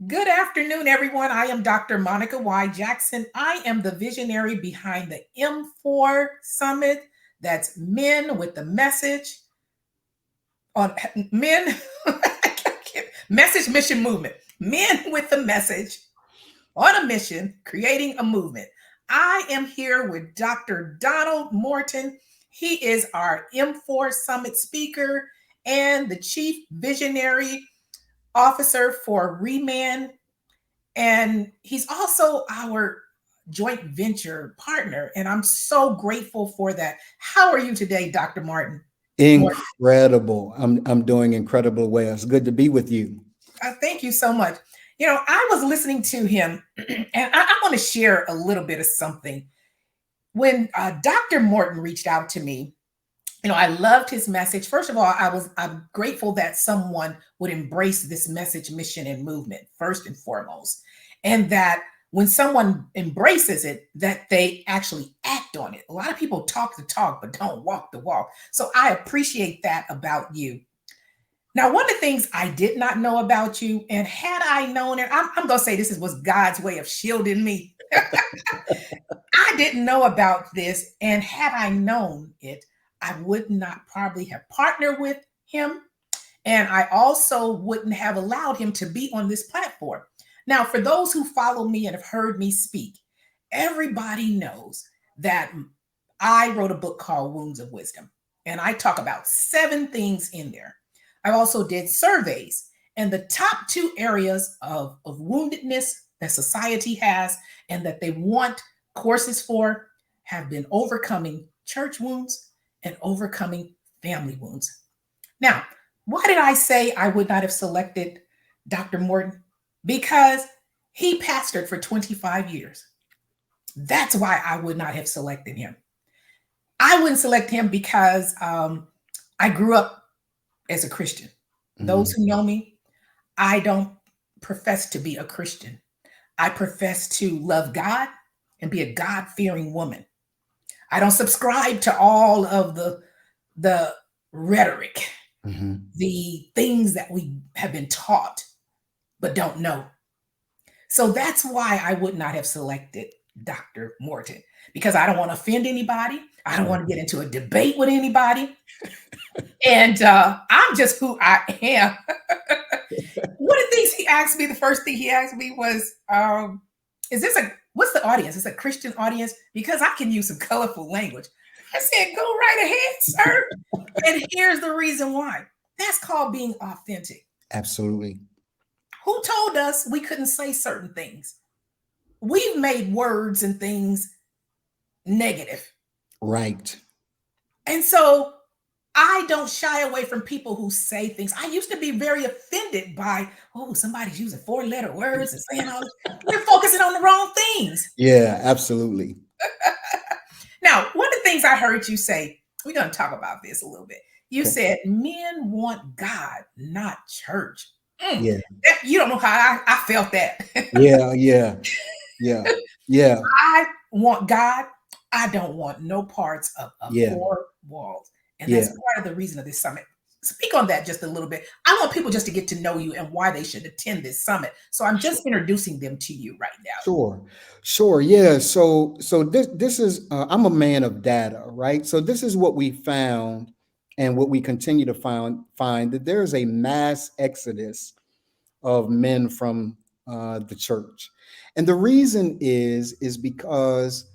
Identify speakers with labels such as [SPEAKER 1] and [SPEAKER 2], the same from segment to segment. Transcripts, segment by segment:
[SPEAKER 1] Good afternoon, everyone. I am Dr. Monica Y. Jackson. I am the visionary behind the M4 Summit. That's Men with the Message on Men Message Mission Movement. Men with the Message on a mission, creating a movement. I am here with Dr. Donald Morton. He is our M4 Summit speaker and the Chief Visionary Officer for ReManned, and he's also our joint venture partner. And I'm so grateful for that. How are you today, Dr. Martin? Morton?
[SPEAKER 2] Incredible. I'm doing incredible well. It's good to be with you.
[SPEAKER 1] Thank you so much. I was listening to him, and I want to share a little bit of something. When Dr. Morton reached out to me, I loved his message. First of all, I'm grateful that someone would embrace this message, mission, and movement first and foremost, and that when someone embraces it, that they actually act on it. A lot of people talk the talk, but don't walk the walk. So I appreciate that about you. Now, one of the things I did not know about you, and had I known it, I'm going to say this was God's way of shielding me. I didn't know about this, and had I known it, I would not probably have partnered with him. And I also wouldn't have allowed him to be on this platform. Now, for those who follow me and have heard me speak, everybody knows that I wrote a book called Wounds of Wisdom. And I talk about 7 things in there. I also did surveys, and the top 2 areas of woundedness that society has and that they want courses for have been overcoming church wounds and overcoming family wounds. Now, why did I say I would not have selected Dr. Morton? Because he pastored for 25 years. That's why I would not have selected him. I wouldn't select him because I grew up as a Christian. Those who know me, I don't profess to be a Christian. I profess to love God and be a God-fearing woman. I don't subscribe to all of the rhetoric, the things that we have been taught but don't know. So that's why I would not have selected Dr. Morton, because I don't want to offend anybody. I don't want to get into a debate with anybody. And I'm just who I am. One of the things he asked me, the first thing he asked me was, what's the audience? It's a Christian audience, because I can use some colorful language. I said, go right ahead, sir. And here's the reason why. That's called being authentic.
[SPEAKER 2] Absolutely.
[SPEAKER 1] Who told us we couldn't say certain things? We've made words and things negative.
[SPEAKER 2] Right.
[SPEAKER 1] And so I don't shy away from people who say things. I used to be very offended by, somebody's using 4-letter words and saying all this. We're focusing on the wrong things.
[SPEAKER 2] Yeah, absolutely.
[SPEAKER 1] Now, one of the things I heard you say, we're going to talk about this a little bit. You said men want God, not church.
[SPEAKER 2] Yeah.
[SPEAKER 1] You don't know how I felt that.
[SPEAKER 2] Yeah.
[SPEAKER 1] I want God. I don't want no parts of 4 walls. And that's part of the reason of this summit. Speak on that just a little bit. I want people just to get to know you and why they should attend this summit. So I'm just introducing them to you right now.
[SPEAKER 2] Sure. Yeah. So this is I'm a man of data, right? So this is what we found, and what we continue to find that there is a mass exodus of men from the church, and the reason is because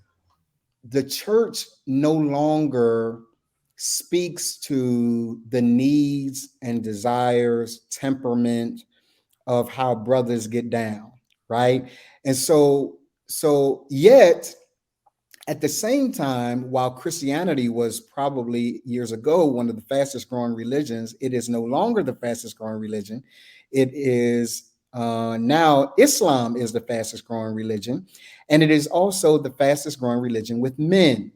[SPEAKER 2] the church no longer speaks to the needs and desires, temperament of how brothers get down, right? And so yet at the same time, while Christianity was probably years ago one of the fastest growing religions, it is no longer the fastest growing religion. It is now Islam is the fastest growing religion, and it is also the fastest growing religion with men.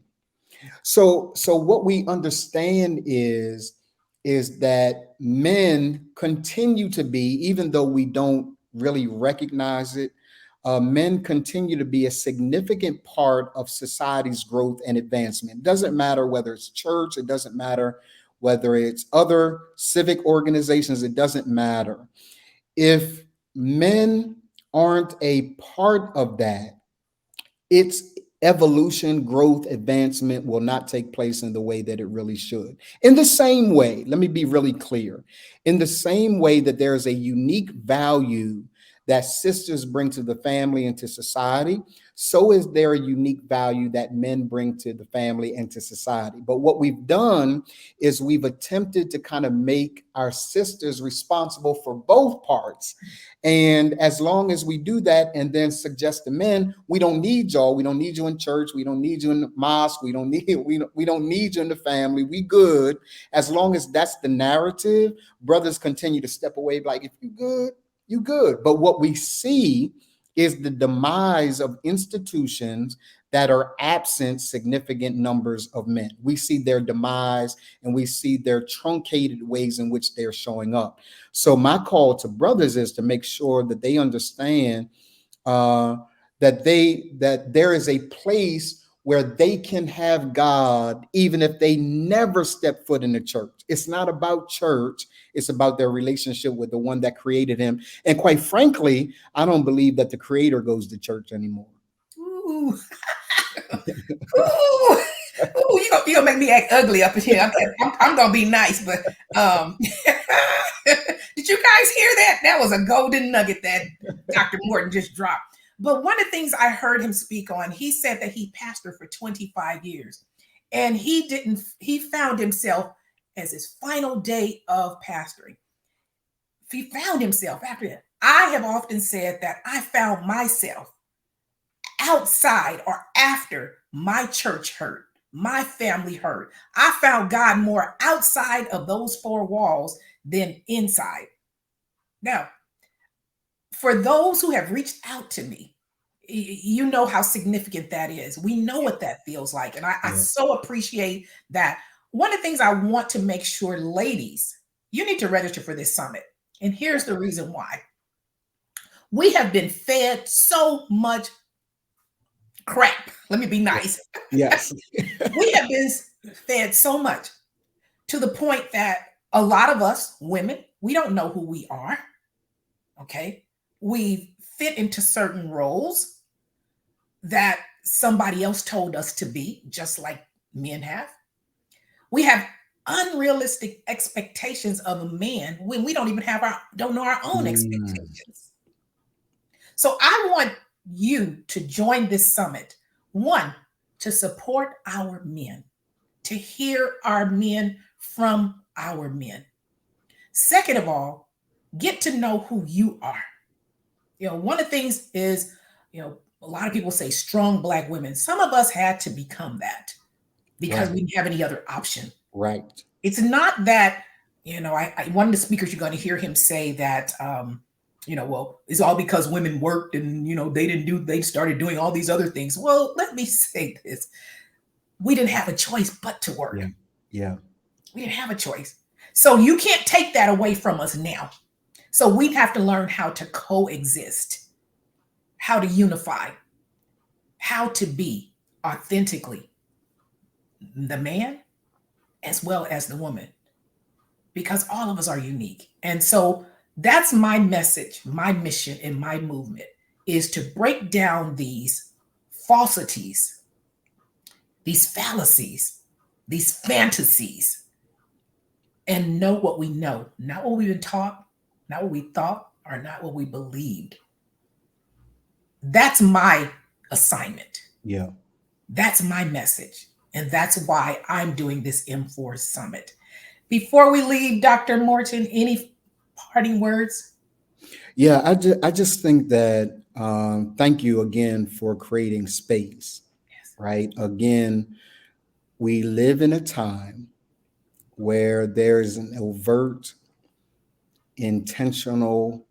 [SPEAKER 2] So what we understand is that men continue to be, even though we don't really recognize it, men continue to be a significant part of society's growth and advancement. It doesn't matter whether it's church, it doesn't matter whether it's other civic organizations, it doesn't matter. If men aren't a part of that, its evolution, growth, advancement will not take place in the way that it really should. In the same way, let me be really clear, in the same way that there is a unique value that sisters bring to the family and to society, so is there a unique value that men bring to the family and to society. But what we've done is we've attempted to kind of make our sisters responsible for both parts. And as long as we do that and then suggest to men, we don't need y'all. We don't need you in church. We don't need you in the mosque. We don't need you in the family. We good. As long as that's the narrative, brothers continue to step away like, if you good, you good. But what we see is the demise of institutions that are absent significant numbers of men. We see their demise and we see their truncated ways in which they're showing up. So my call to brothers is to make sure that they understand that there is a place where they can have God even if they never step foot in the church. It's not about church. It's about their relationship with the one that created him. And quite frankly, I don't believe that the creator goes to church anymore.
[SPEAKER 1] Ooh. Ooh. Ooh, you gonna make me act ugly up in here. I'm gonna be nice, but did you guys hear that? That was a golden nugget that Dr. Morton just dropped. But one of the things I heard him speak on, he said that he pastored for 25 years, and he found himself as his final day of pastoring. He found himself after that. I have often said that I found myself outside or after my church hurt, my family hurt. I found God more outside of those four walls than inside. Now, for those who have reached out to me, you know how significant that is. We know what that feels like. And I
[SPEAKER 2] Yeah.
[SPEAKER 1] so appreciate that. One of the things I want to make sure, ladies, you need to register for this summit. And here's the reason why. We have been fed so much crap. Let me be nice.
[SPEAKER 2] Yes.
[SPEAKER 1] We have been fed so much to the point that a lot of us women, we don't know who we are. Okay. We fit into certain roles that somebody else told us to be, just like men have. We have unrealistic expectations of a man when we don't even don't know our own
[SPEAKER 2] Mm,
[SPEAKER 1] expectations. So I want you to join this summit. One, to support our men, to hear our men from our men. Second of all, get to know who you are. One of the things is, a lot of people say strong Black women. Some of us had to become that because
[SPEAKER 2] right.
[SPEAKER 1] we didn't have any other option.
[SPEAKER 2] Right.
[SPEAKER 1] It's not that, one of the speakers, you're going to hear him say that, well, it's all because women worked and, they started doing all these other things. Well, let me say this. We didn't have a choice but to work.
[SPEAKER 2] Yeah. Yeah.
[SPEAKER 1] We didn't have a choice. So you can't take that away from us now. So we have to learn how to coexist, how to unify, how to be authentically the man as well as the woman, because all of us are unique. And so that's my message, my mission, and my movement is to break down these falsities, these fallacies, these fantasies, and know what we know, not what we've been taught, not what we thought, or not what we believed. That's my assignment.
[SPEAKER 2] Yeah.
[SPEAKER 1] That's my message. And that's why I'm doing this M4 summit. Before we leave, Dr. Morton, any parting words?
[SPEAKER 2] Yeah. I just think that thank you again for creating space.
[SPEAKER 1] Yes.
[SPEAKER 2] Right. Again, we live in a time where there's an overt, intentional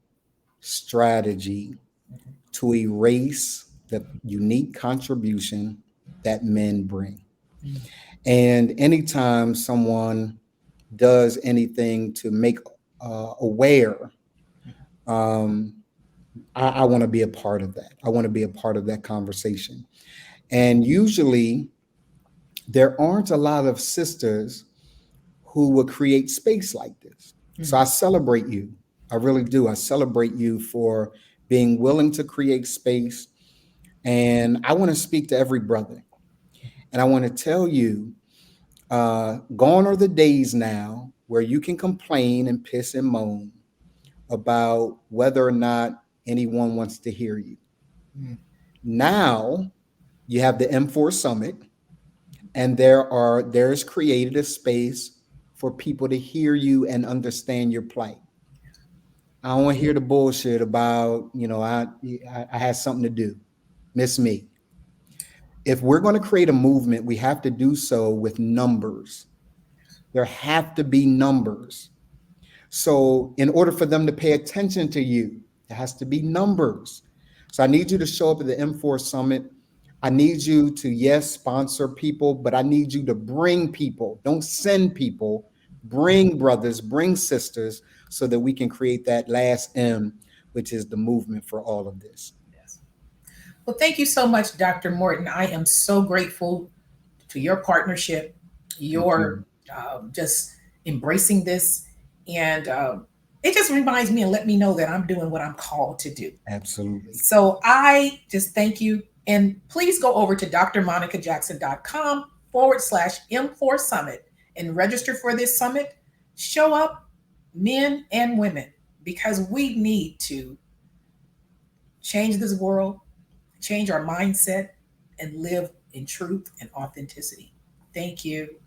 [SPEAKER 2] strategy
[SPEAKER 1] Mhm.
[SPEAKER 2] to erase the unique contribution that men bring.
[SPEAKER 1] Mhm.
[SPEAKER 2] And anytime someone does anything to make aware, um, I want to be a part of that. I want to be a part of that conversation. And usually, there aren't a lot of sisters who would create space like this. So I
[SPEAKER 1] Mhm.
[SPEAKER 2] celebrate you. I really do. I celebrate you for being willing to create space. And I want to speak to every brother. And I want to tell you, gone are the days now where you can complain and piss and moan about whether or not anyone wants to hear you.
[SPEAKER 1] Mm.
[SPEAKER 2] Now you have the M4 Summit, and there's created a space for people to hear you and understand your plight. I don't want to hear the bullshit about, I had something to do. Miss me. If we're going to create a movement, we have to do so with numbers. There have to be numbers. So, in order for them to pay attention to you, there has to be numbers. So, I need you to show up at the M4 Summit. I need you to, yes, sponsor people, but I need you to bring people. Don't send people. Bring brothers, bring sisters, so that we can create that last M, which is the movement for all of this.
[SPEAKER 1] Yes. Well, thank you so much, Dr. Morton. I am so grateful to your partnership,
[SPEAKER 2] Thank
[SPEAKER 1] your
[SPEAKER 2] you.
[SPEAKER 1] just embracing this. And it just reminds me and let me know that I'm doing what I'm called to do.
[SPEAKER 2] Absolutely.
[SPEAKER 1] So I just thank you. And please go over to drmonicajackson.com/M4 Summit and register for this summit. Show up, men and women, because we need to change this world, change our mindset, and live in truth and authenticity. Thank you.